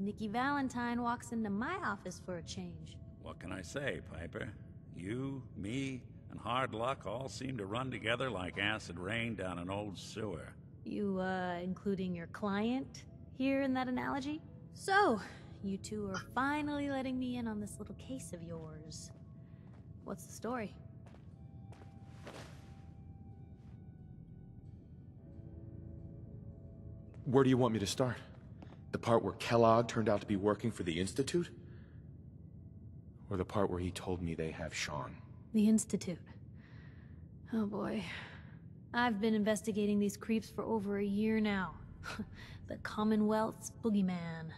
Nikki Valentine walks into my office for a change. What can I say, Piper? You, me, and hard luck all seem to run together like acid rain down an old sewer. You, including your client here in that analogy? So, you two are finally letting me in on this little case of yours. What's the story? Where do you want me to start? The part where Kellogg turned out to be working for the Institute? Or the part where he told me they have Sean? The Institute. Oh boy. I've been investigating these creeps for over a year now. The Commonwealth's boogeyman.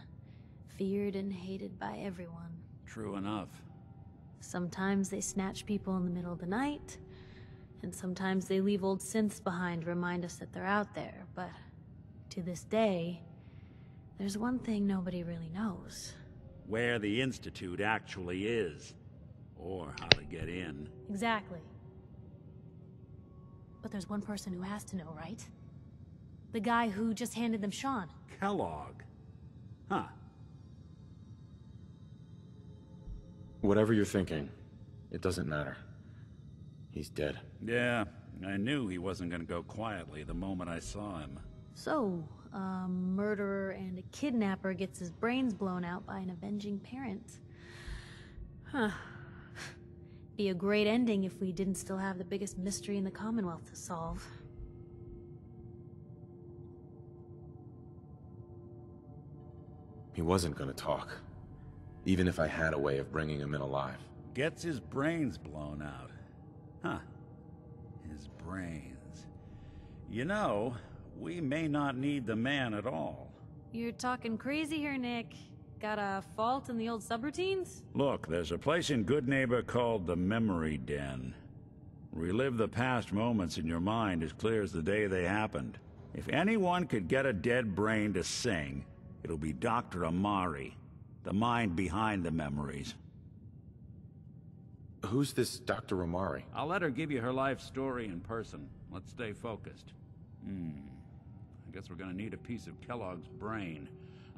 Feared and hated by everyone. True enough. Sometimes they snatch people in the middle of the night, and sometimes they leave old synths behind to remind us that they're out there, but to this day, there's one thing nobody really knows. Where the Institute actually is. Or how to get in. Exactly. But there's one person who has to know, right? The guy who just handed them Sean. Kellogg. Huh. Whatever you're thinking, it doesn't matter. He's dead. Yeah, I knew he wasn't gonna go quietly the moment I saw him. So, a murderer and a kidnapper gets his brains blown out by an avenging parent. Huh. Be a great ending if we didn't still have the biggest mystery in the Commonwealth to solve. He wasn't gonna talk. Even if I had a way of bringing him in alive. Gets his brains blown out. Huh. His brains. You know, we may not need the man at all. You're talking crazy here, Nick. Got a fault in the old subroutines? Look, there's a place in Good Neighbor called the Memory Den. Relive the past moments in your mind as clear as the day they happened. If anyone could get a dead brain to sing, it'll be Dr. Amari, the mind behind the memories. Who's this Dr. Amari? I'll let her give you her life story in person. Let's stay focused. I guess we're gonna need a piece of Kellogg's brain.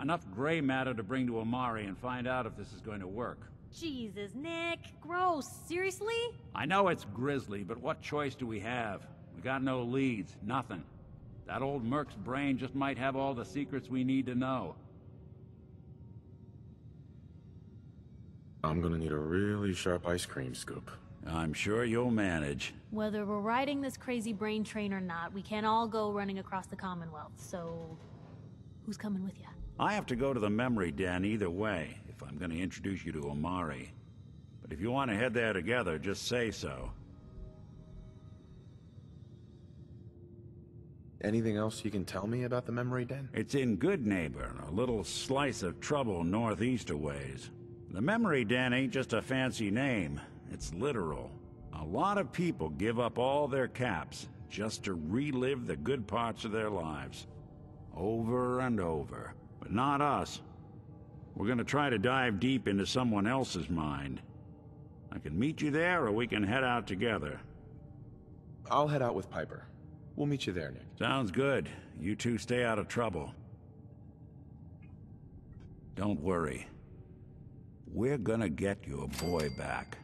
Enough gray matter to bring to Amari and find out if this is going to work. Jesus, Nick. Gross. Seriously? I know it's grisly, but what choice do we have? We got no leads, nothing. That old Merc's brain just might have all the secrets we need to know. I'm gonna need a really sharp ice cream scoop. I'm sure you'll manage. Whether we're riding this crazy brain train or not, we can't all go running across the Commonwealth, so... who's coming with you? I have to go to the Memory Den either way, if I'm gonna introduce you to Amari. But if you want to head there together, just say so. Anything else you can tell me about the Memory Den? It's in Good Neighbor, a little slice of trouble northeast a ways. The Memory Den ain't just a fancy name, it's literal. A lot of people give up all their caps just to relive the good parts of their lives. Over and over. But not us. We're gonna try to dive deep into someone else's mind. I can meet you there, or we can head out together. I'll head out with Piper. We'll meet you there, Nick. Sounds good. You two stay out of trouble. Don't worry. We're gonna get your boy back.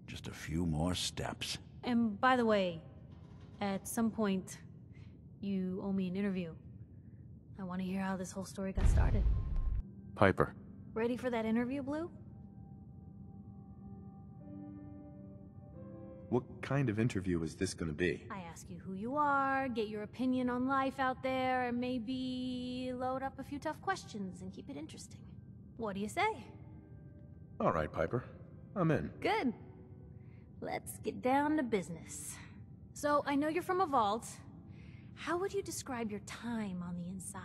Just a few more steps. And by the way, at some point, you owe me an interview. I want to hear how this whole story got started. Piper. Ready for that interview, Blue? What kind of interview is this gonna be? I ask you who you are, get your opinion on life out there, and maybe load up a few tough questions and keep it interesting. What do you say? All right, Piper. I'm in. Good. Let's get down to business. So, I know you're from a vault. How would you describe your time on the inside?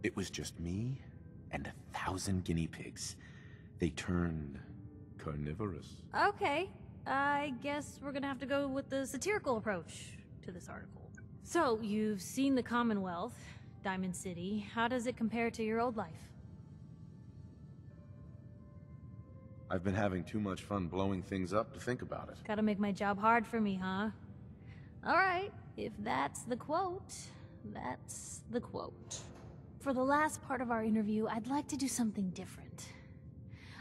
It was just me and 1,000 guinea pigs. They turned carnivorous. Okay, I guess we're gonna have to go with the satirical approach to this article. So, you've seen the Commonwealth, Diamond City. How does it compare to your old life? I've been having too much fun blowing things up to think about it. Gotta make my job hard for me, huh? Alright, if that's the quote, that's the quote. For the last part of our interview, I'd like to do something different.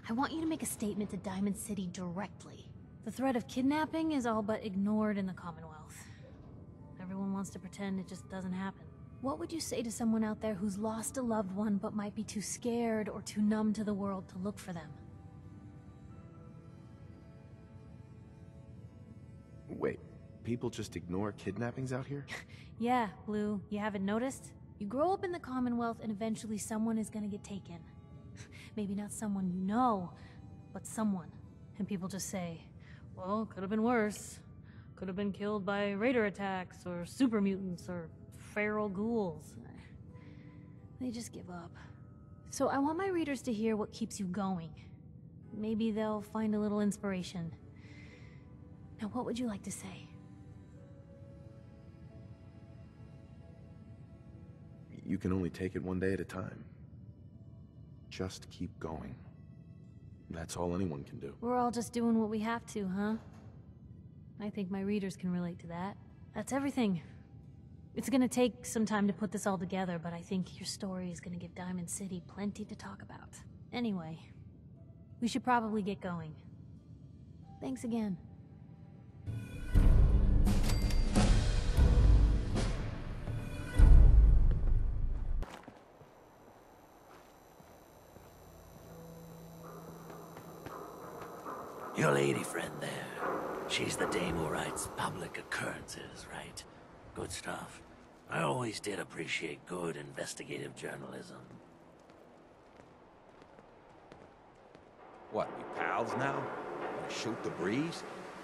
I want you to make a statement to Diamond City directly. The threat of kidnapping is all but ignored in the Commonwealth. Everyone wants to pretend it just doesn't happen. What would you say to someone out there who's lost a loved one but might be too scared or too numb to the world to look for them? Wait, people just ignore kidnappings out here? Yeah, Blue, you haven't noticed? You grow up in the Commonwealth and eventually someone is gonna get taken. Maybe not someone you know, but someone. And people just say, well, could have been worse. Could have been killed by raider attacks, or super mutants, or feral ghouls. They just give up. So I want my readers to hear what keeps you going. Maybe they'll find a little inspiration. Now, what would you like to say? You can only take it one day at a time. Just keep going. That's all anyone can do. We're all just doing what we have to, huh? I think my readers can relate to that. That's everything. It's gonna take some time to put this all together, but I think your story is gonna give Diamond City plenty to talk about. Anyway, we should probably get going. Thanks again. Your lady friend there. She's the dame who writes public occurrences, right? Good stuff. I always did appreciate good investigative journalism. What, we pals now? Wanna shoot the breeze?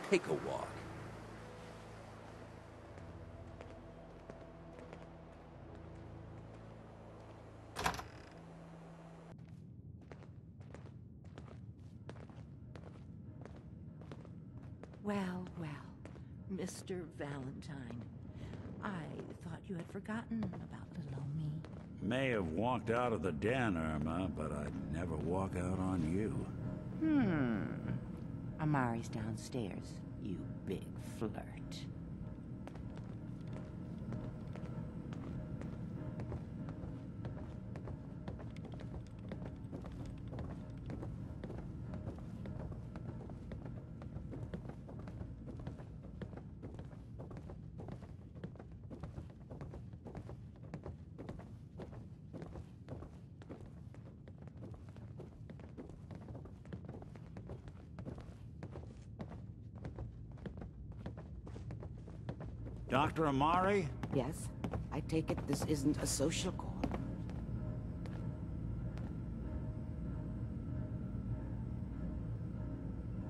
Take a walk. Well, well, Mr. Valentine. I thought you had forgotten about little old me. May have walked out of the den, Irma, but I'd never walk out on you. Amari's downstairs, you big flirt. Dr. Amari? Yes? I take it this isn't a social call.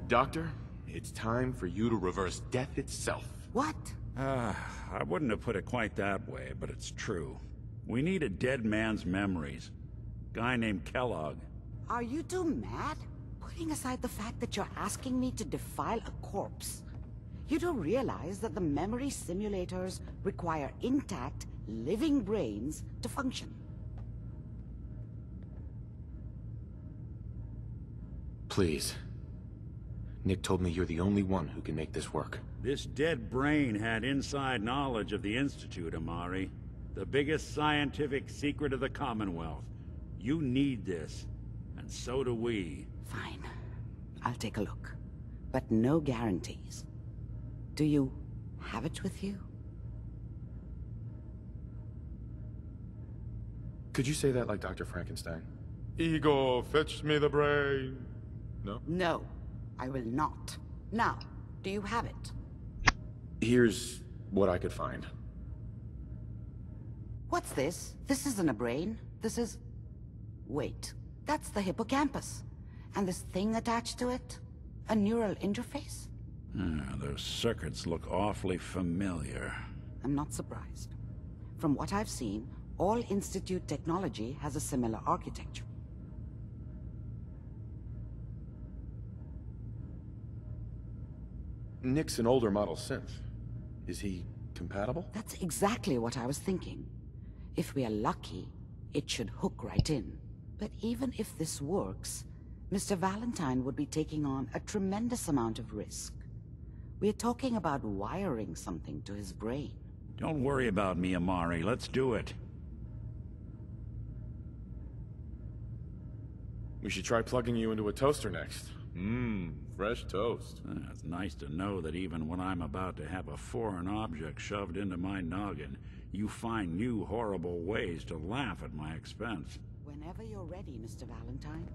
Doctor, it's time for you to reverse death itself. What? I wouldn't have put it quite that way, but it's true. We need a dead man's memories. Guy named Kellogg. Are you two mad? Putting aside the fact that you're asking me to defile a corpse, you do realize that the memory simulators require intact, living brains to function. Please. Nick told me you're the only one who can make this work. This dead brain had inside knowledge of the Institute, Amari. The biggest scientific secret of the Commonwealth. You need this, and so do we. Fine. I'll take a look. But no guarantees. Do you have it with you? Could you say that like Dr. Frankenstein? Ego, fetch me the brain. No? No, I will not. Now, do you have it? Here's what I could find. What's this? This isn't a brain. This is... Wait, that's the hippocampus. And this thing attached to it? A neural interface? Those circuits look awfully familiar. I'm not surprised. From what I've seen, all Institute technology has a similar architecture. Nick's an older model synth. Is he compatible? That's exactly what I was thinking. If we are lucky, it should hook right in. But even if this works, Mr. Valentine would be taking on a tremendous amount of risk. We're talking about wiring something to his brain. Don't worry about me, Amari. Let's do it. We should try plugging you into a toaster next. Fresh toast. It's nice to know that even when I'm about to have a foreign object shoved into my noggin, you find new horrible ways to laugh at my expense. Whenever you're ready, Mr. Valentine,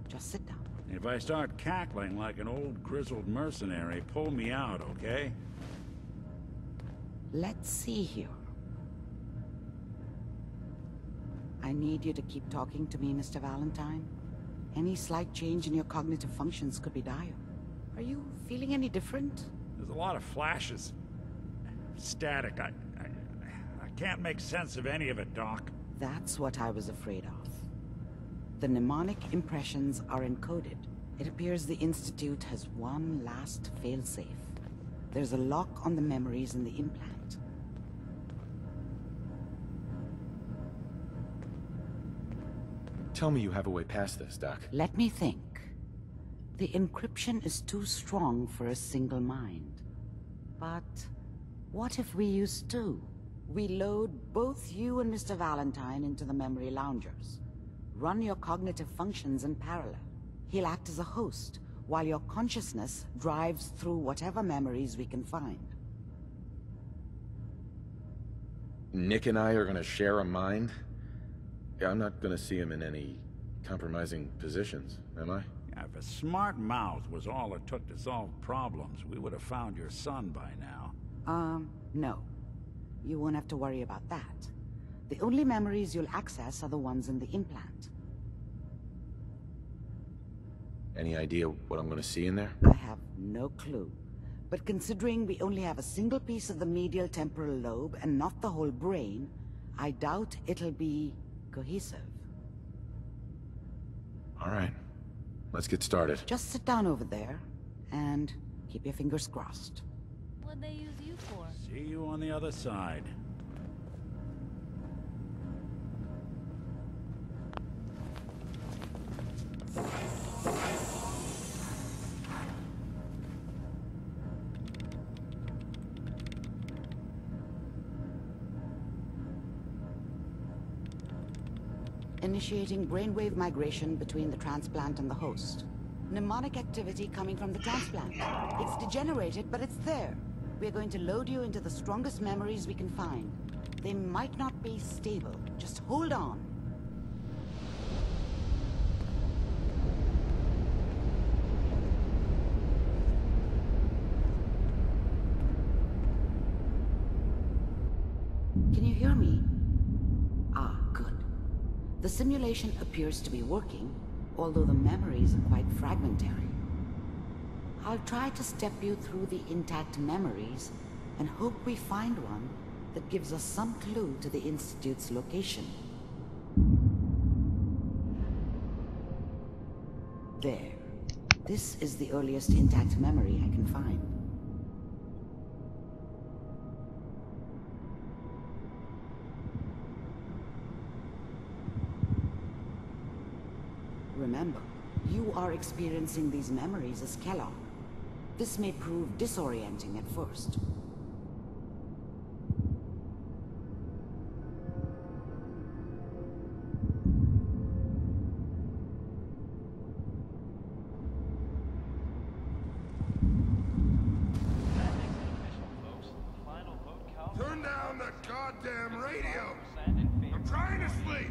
just sit down. If I start cackling like an old grizzled mercenary, pull me out, okay? Let's see here. I need you to keep talking to me, Mr. Valentine. Any slight change in your cognitive functions could be dire. Are you feeling any different? There's a lot of flashes. Static. I can't make sense of any of it, Doc. That's what I was afraid of. The mnemonic impressions are encoded. It appears the Institute has one last failsafe. There's a lock on the memories in the implant. Tell me you have a way past this, Doc. Let me think. The encryption is too strong for a single mind. But what if we use two? We load both you and Mr. Valentine into the memory loungers. Run your cognitive functions in parallel. He'll act as a host, while your consciousness drives through whatever memories we can find. Nick and I are gonna share a mind? Yeah, I'm not gonna see him in any compromising positions, am I? If a smart mouth was all it took to solve problems, we would have found your son by now. No. You won't have to worry about that. The only memories you'll access are the ones in the implant. Any idea what I'm gonna see in there? I have no clue. But considering we only have a single piece of the medial temporal lobe and not the whole brain, I doubt it'll be cohesive. All right. Let's get started. Just sit down over there and keep your fingers crossed. What'd they use you for? See you on the other side. Initiating brainwave migration between the transplant and the host. Mnemonic activity coming from the transplant. It's degenerated, but it's there. We're going to load you into the strongest memories we can find. They might not be stable. Just hold on. Can you hear me? Ah, good. The simulation appears to be working, although the memories are quite fragmentary. I'll try to step you through the intact memories and hope we find one that gives us some clue to the Institute's location. There. This is the earliest intact memory I can find. Remember, you are experiencing these memories as Kellogg. This may prove disorienting at first. Turn down the goddamn radio! I'm trying to sleep!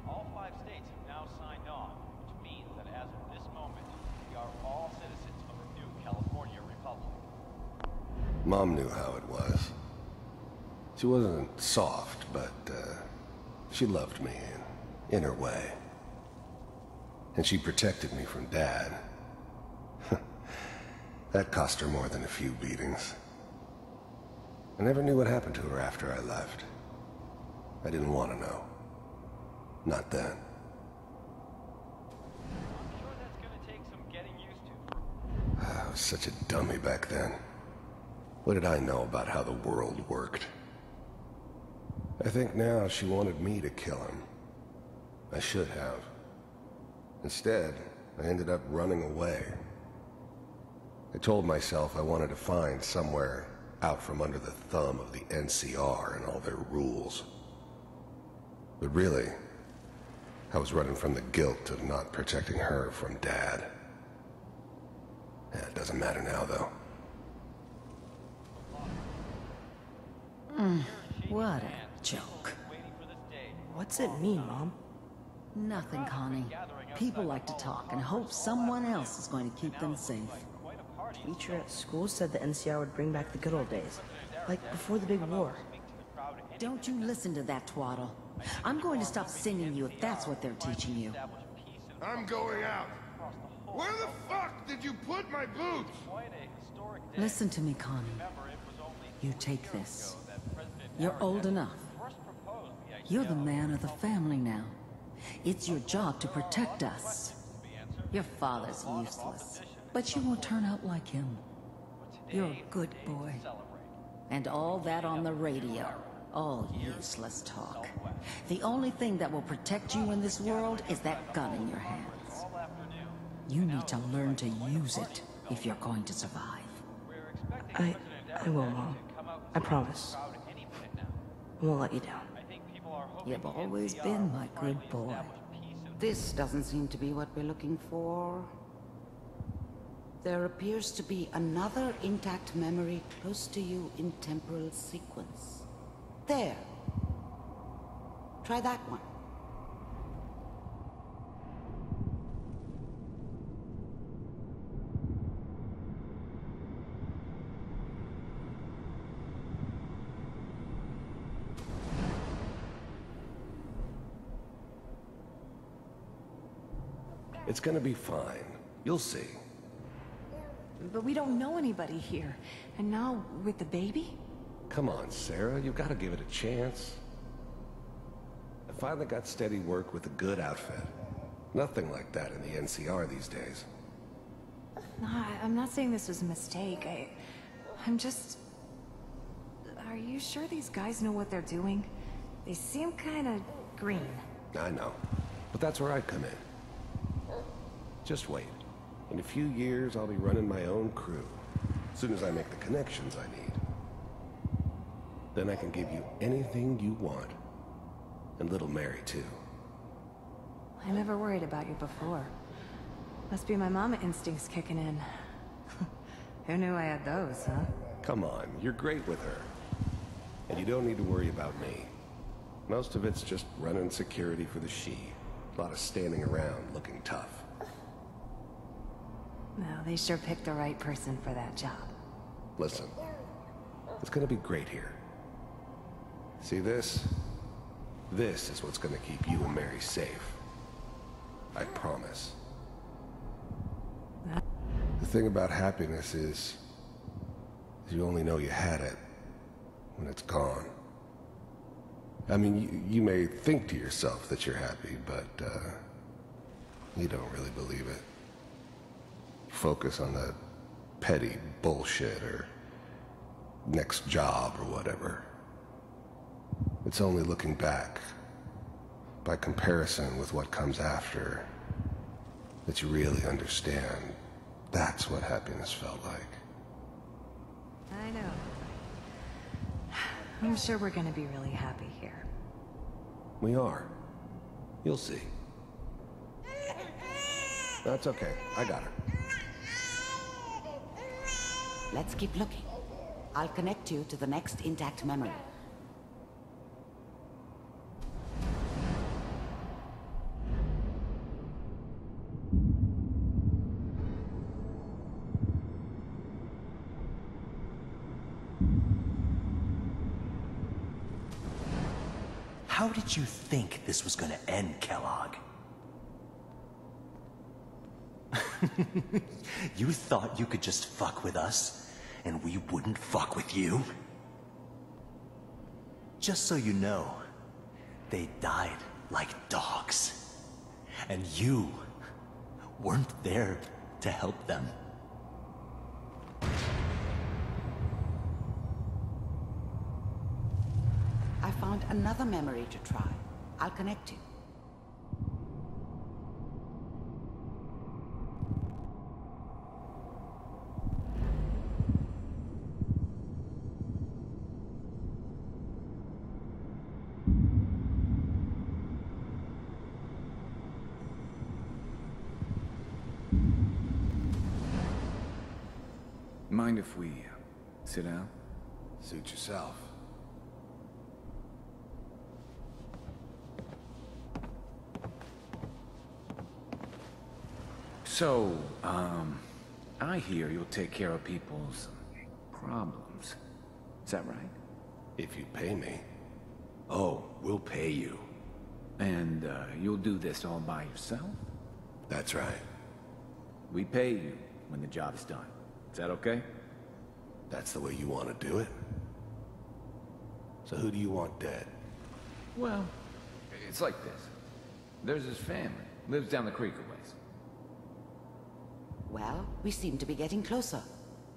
All 5 states have now signed on, which means that as of this moment, we are all citizens of the new California Republic. Mom knew how it was. She wasn't soft, but she loved me in her way. And she protected me from Dad. That cost her more than a few beatings. I never knew what happened to her after I left. I didn't want to know. Not then. I'm sure that's gonna take some getting used to. I was such a dummy back then. What did I know about how the world worked? I think now she wanted me to kill him. I should have. Instead, I ended up running away. I told myself I wanted to find somewhere out from under the thumb of the NCR and all their rules. But really, I was running from the guilt of not protecting her from Dad. Yeah, it doesn't matter now, though. What a joke. What's it mean, Mom? Nothing, Connie. People like to talk and hope someone else is going to keep them safe. Teacher at school said the NCR would bring back the good old days. Like before the big war. Don't you listen to that twaddle. I'm going to stop singing you if that's what they're teaching you. I'm going out. Where the fuck did you put my boots? Listen to me, Connie. You take this. You're old enough. You're the man of the family now. It's your job to protect us. Your father's useless, but you won't turn out like him. You're a good boy. And all that on the radio. All useless talk. The only thing that will protect you in this world is that gun in your hands. You need to learn to use it if you're going to survive. I will, Mom. I promise. I won't let you down. You've always been my good boy. This doesn't seem to be what we're looking for. There appears to be another intact memory close to you in temporal sequence. There. Try that one. It's gonna be fine. You'll see. But we don't know anybody here. And now, with the baby? Come on, Sarah, you've got to give it a chance. I finally got steady work with a good outfit. Nothing like that in the NCR these days. No, I'm not saying this was a mistake. I'm just... Are you sure these guys know what they're doing? They seem kinda green. I know, but that's where I come in. Just wait. In a few years, I'll be running my own crew. As soon as I make the connections I need. Then I can give you anything you want. And little Mary, too. I never worried about you before. Must be my mama instincts kicking in. Who knew I had those, huh? Come on, you're great with her. And you don't need to worry about me. Most of it's just running security for the she. A lot of standing around looking tough. No, they sure picked the right person for that job. Listen, it's gonna be great here. See this? This is what's gonna keep you and Mary safe. I promise. The thing about happiness is you only know you had it when it's gone. I mean, you may think to yourself that you're happy, but you don't really believe it. Focus on the petty bullshit or next job or whatever. It's only looking back, by comparison with what comes after, that you really understand that's what happiness felt like. I know. I'm sure we're gonna be really happy here. We are. You'll see. That's okay. I got her. Let's keep looking. I'll connect you to the next intact memory. How did you think this was gonna end, Kellogg? You thought you could just fuck with us, and we wouldn't fuck with you? Just so you know, they died like dogs. And you weren't there to help them. I found another memory to try. I'll connect you. Mind if we sit down? Suit yourself. So, I hear you'll take care of people's problems. Is that right? If you pay me. Oh, we'll pay you. And, you'll do this all by yourself? That's right. We pay you when the job's done. Is that okay? That's the way you want to do it? So who do you want dead? Well, it's like this. There's his family. Lives down the creek a ways. Well, we seem to be getting closer.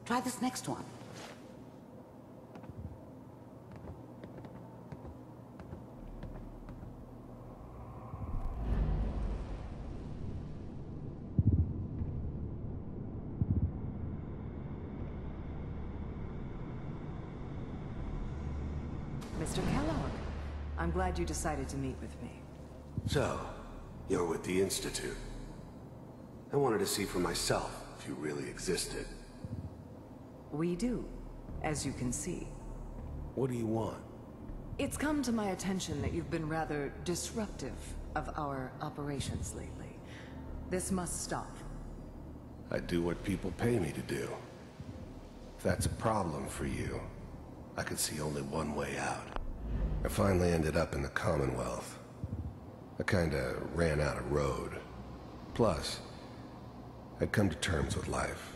Try this next one. Mr. Kellogg, I'm glad you decided to meet with me. So, you're with the Institute. I wanted to see for myself if you really existed. We do, as you can see. What do you want? It's come to my attention that you've been rather disruptive of our operations lately. This must stop. I do what people pay me to do. If that's a problem for you, I could see only one way out. I finally ended up in the Commonwealth. I kinda ran out of road. Plus, I'd come to terms with life.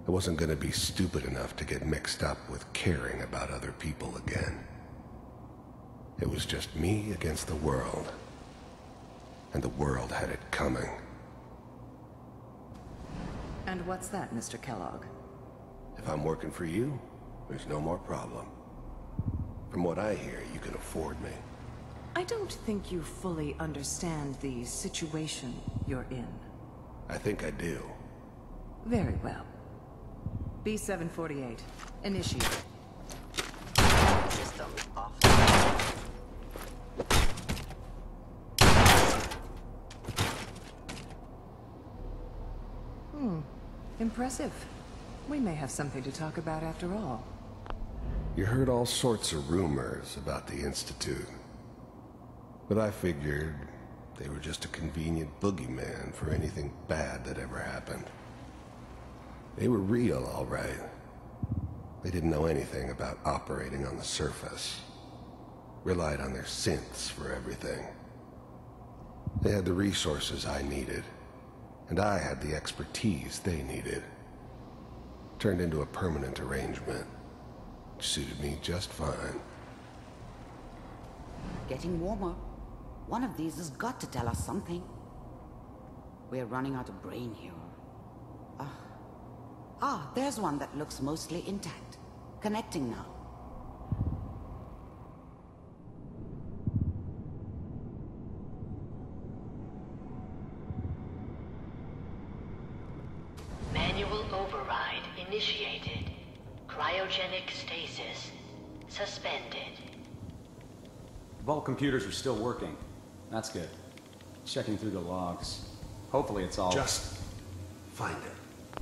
I wasn't gonna be stupid enough to get mixed up with caring about other people again. It was just me against the world. And the world had it coming. And what's that, Mr. Kellogg? If I'm working for you, there's no more problem. From what I hear, you can afford me. I don't think you fully understand the situation you're in. I think I do. Very well. B-748, initiate. System off. Impressive. We may have something to talk about after all. You heard all sorts of rumors about the Institute. But I figured they were just a convenient boogeyman for anything bad that ever happened. They were real, all right. They didn't know anything about operating on the surface. Relied on their synths for everything. They had the resources I needed, and I had the expertise they needed. Turned into a permanent arrangement. Suited me just fine. Getting warmer. One of these has got to tell us something. We're running out of brain here. There's one that looks mostly intact. Connecting now. Manual override initiated. Cryogenic stasis suspended. Vault computers are still working. That's good. Checking through the logs. Hopefully it's all... Just find it.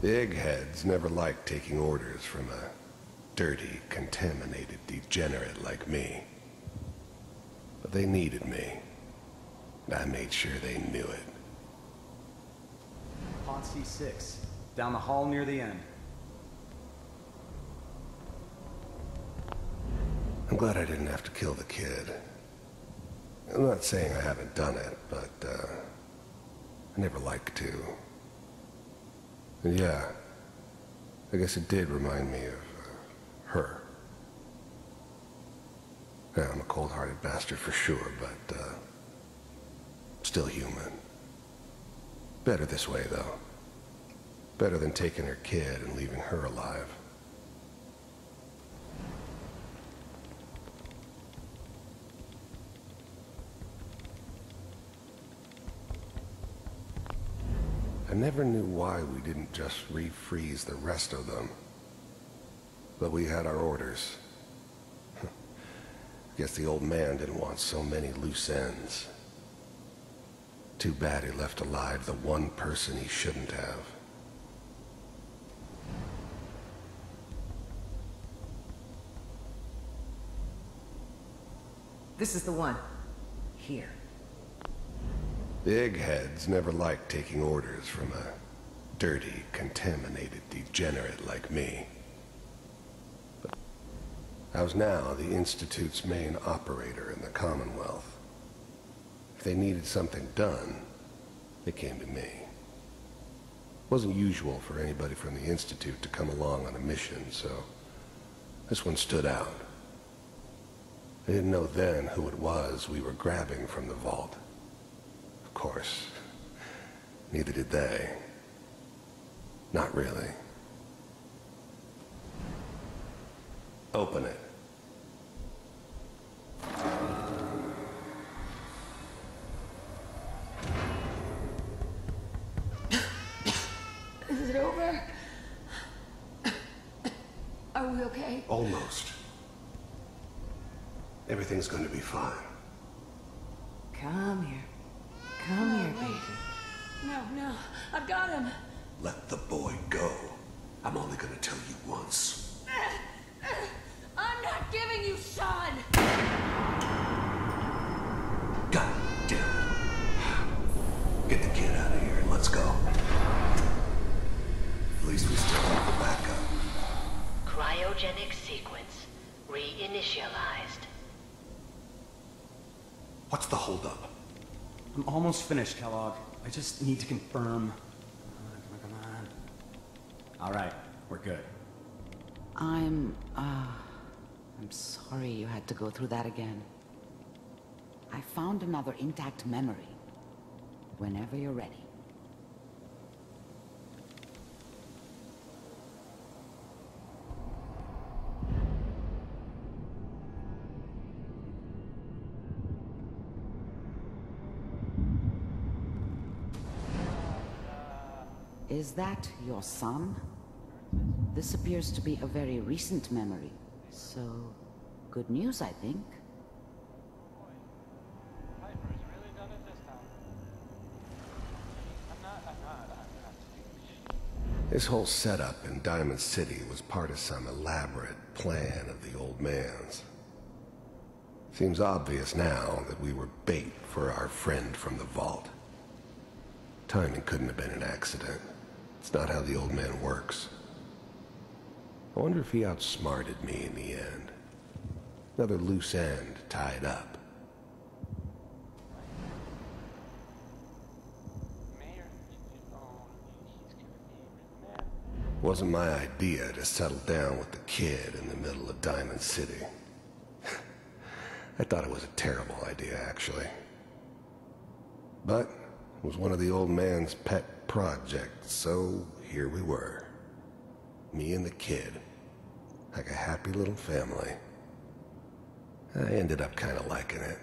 The eggheads never liked taking orders from a dirty, contaminated degenerate like me. But they needed me. And I made sure they knew it. Pod C6. Down the hall near the end. I'm glad I didn't have to kill the kid. I'm not saying I haven't done it, but, I never like to. And yeah, I guess it did remind me of, her. Yeah, I'm a cold-hearted bastard for sure, but, still human. Better this way, though. Better than taking her kid and leaving her alive. I never knew why we didn't just refreeze the rest of them. But we had our orders. Guess the old man didn't want so many loose ends. Too bad he left alive the one person he shouldn't have. This is the one. Here. The eggheads never liked taking orders from a dirty, contaminated degenerate like me. But I was now the Institute's main operator in the Commonwealth. If they needed something done, they came to me. It wasn't usual for anybody from the Institute to come along on a mission, so this one stood out. I didn't know then who it was we were grabbing from the vault. Of course, neither did they. Not really. Open it. Is it over? Are we okay? Almost. Everything's going to be fine. Come here. Come here, baby. No, I've got him. Let the boy go. I'm only going to tell you once. I'm not giving you Sean! God damn it. Get the kid out of here and let's go. At least we still have the backup. Cryogenic sequence reinitialized. What's the holdup? I'm almost finished, Kellogg. I just need to confirm. Come on. All right, we're good. I'm sorry you had to go through that again. I found another intact memory. Whenever you're ready. Is that your son? This appears to be a very recent memory. So, good news, I think. This whole setup in Diamond City was part of some elaborate plan of the old man's. Seems obvious now that we were bait for our friend from the vault. Timing couldn't have been an accident. It's not how the old man works. I wonder if he outsmarted me in the end. Another loose end tied up. Wasn't my idea to settle down with the kid in the middle of Diamond City. I thought it was a terrible idea, actually. But it was one of the old man's pet projects, so here we were. Me and the kid. Like a happy little family. I ended up kind of liking it.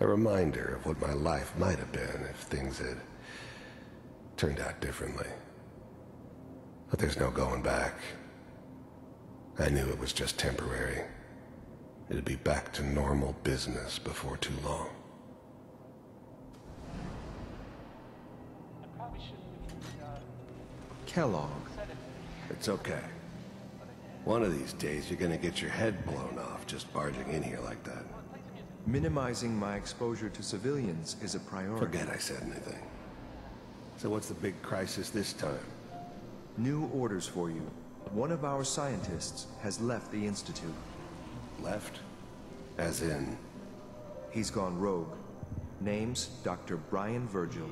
A reminder of what my life might have been if things had turned out differently. But there's no going back. I knew it was just temporary. It'd be back to normal business before too long. Kellogg. It's okay. One of these days, you're gonna get your head blown off just barging in here like that. Minimizing my exposure to civilians is a priority. Forget I said anything. So what's the big crisis this time? New orders for you. One of our scientists has left the Institute. Left? As in? He's gone rogue. Name's Dr. Brian Virgil.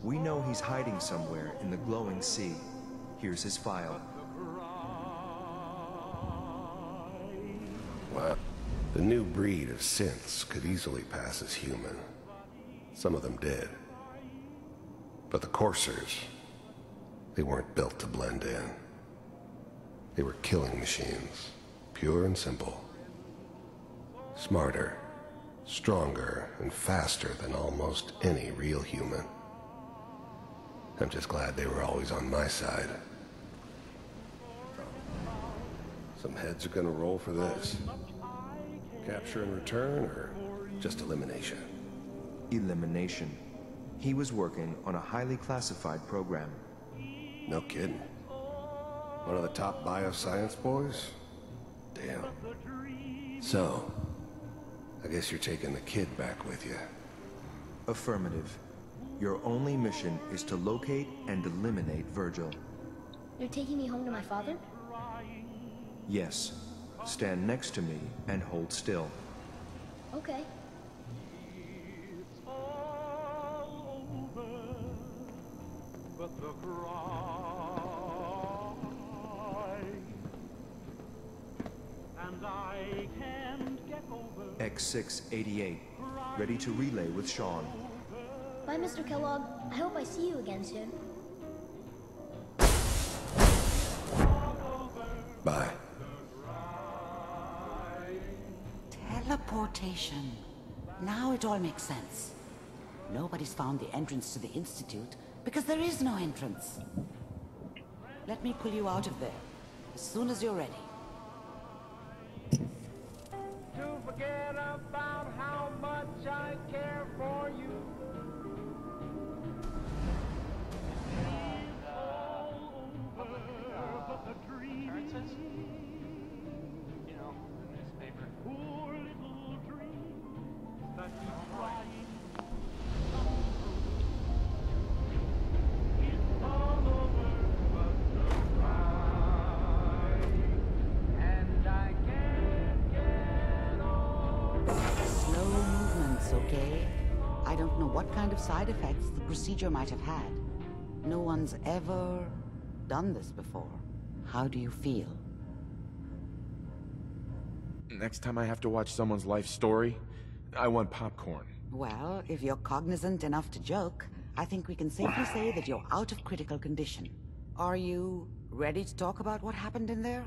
We know he's hiding somewhere in the glowing sea. Here's his file. Wow. The new breed of synths could easily pass as human. Some of them did. But the coursers, they weren't built to blend in. They were killing machines, pure and simple. Smarter, stronger, and faster than almost any real human. I'm just glad they were always on my side. Some heads are gonna roll for this. Capture and return, or just elimination? Elimination. He was working on a highly classified program. No kidding. One of the top bioscience boys? Damn. So, I guess you're taking the kid back with you. Affirmative. Your only mission is to locate and eliminate Virgil. You're taking me home to my father? Yes. Stand next to me and hold still. Okay. X688, ready to relay with Sean. Bye, Mr. Kellogg. I hope I see you again soon. Bye. Teleportation. Now it all makes sense. Nobody's found the entrance to the Institute because there is no entrance. Let me pull you out of there as soon as you're ready. To forget about how much I care for you. Occurrences? You know, the newspaper. Poor little dream that you trying. It's all over but the cry, and I can't get over. Slow movements, okay? I don't know what kind of side effects the procedure might have had. No one's ever done this before. How do you feel? Next time I have to watch someone's life story, I want popcorn. Well, if you're cognizant enough to joke, I think we can safely say that you're out of critical condition. Are you ready to talk about what happened in there?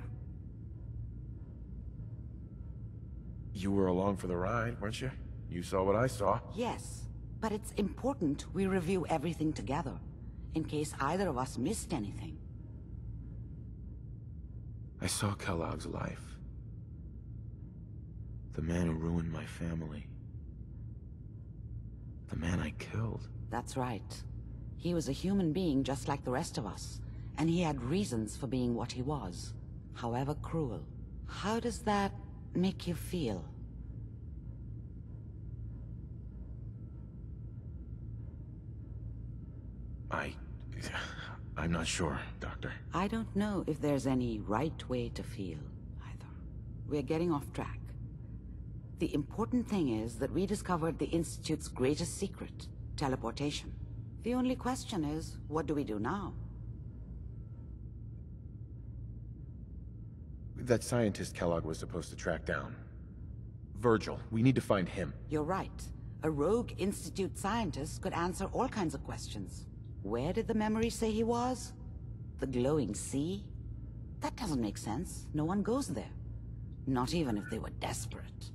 You were along for the ride, weren't you? You saw what I saw. Yes, but it's important we review everything together, in case either of us missed anything. I saw Kellogg's life. The man who ruined my family. The man I killed. That's right. He was a human being just like the rest of us, and he had reasons for being what he was, however cruel. How does that make you feel? I'm not sure, Doctor. I don't know if there's any right way to feel, either. We're getting off track. The important thing is that we discovered the Institute's greatest secret, teleportation. The only question is, what do we do now? That scientist Kellogg was supposed to track down. Virgil, we need to find him. You're right. A rogue Institute scientist could answer all kinds of questions. Where did the memory say he was? The glowing sea? That doesn't make sense. No one goes there. Not even if they were desperate.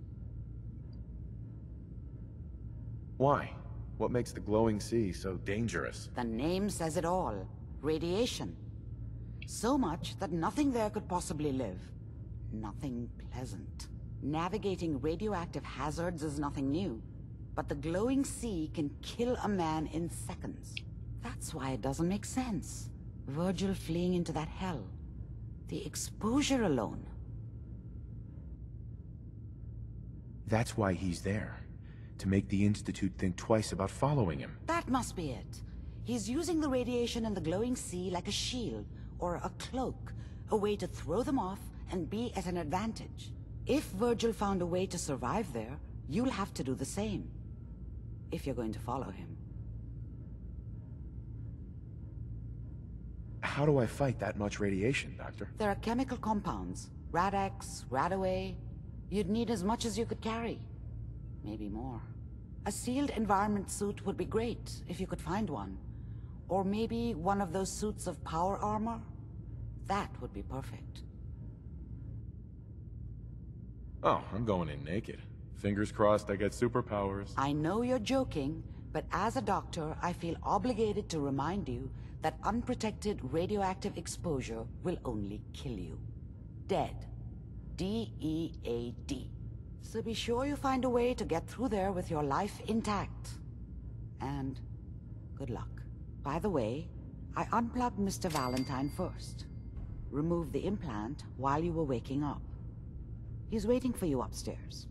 Why? What makes the glowing sea so dangerous? The name says it all. Radiation. So much that nothing there could possibly live. Nothing pleasant. Navigating radioactive hazards is nothing new. But the glowing sea can kill a man in seconds. That's why it doesn't make sense. Virgil fleeing into that hell. The exposure alone. That's why he's there. To make the Institute think twice about following him. That must be it. He's using the radiation in the glowing sea like a shield, or a cloak. A way to throw them off and be at an advantage. If Virgil found a way to survive there, you'll have to do the same. If you're going to follow him. How do I fight that much radiation, Doctor? There are chemical compounds. Rad-X, Radaway. You'd need as much as you could carry. Maybe more. A sealed environment suit would be great, if you could find one. Or maybe one of those suits of power armor? That would be perfect. Oh, I'm going in naked. Fingers crossed I get superpowers. I know you're joking, but as a doctor, I feel obligated to remind you that unprotected radioactive exposure will only kill you. Dead. D-E-A-D. So be sure you find a way to get through there with your life intact. And good luck. By the way, I unplugged Mr. Valentine first. Removed the implant while you were waking up. He's waiting for you upstairs.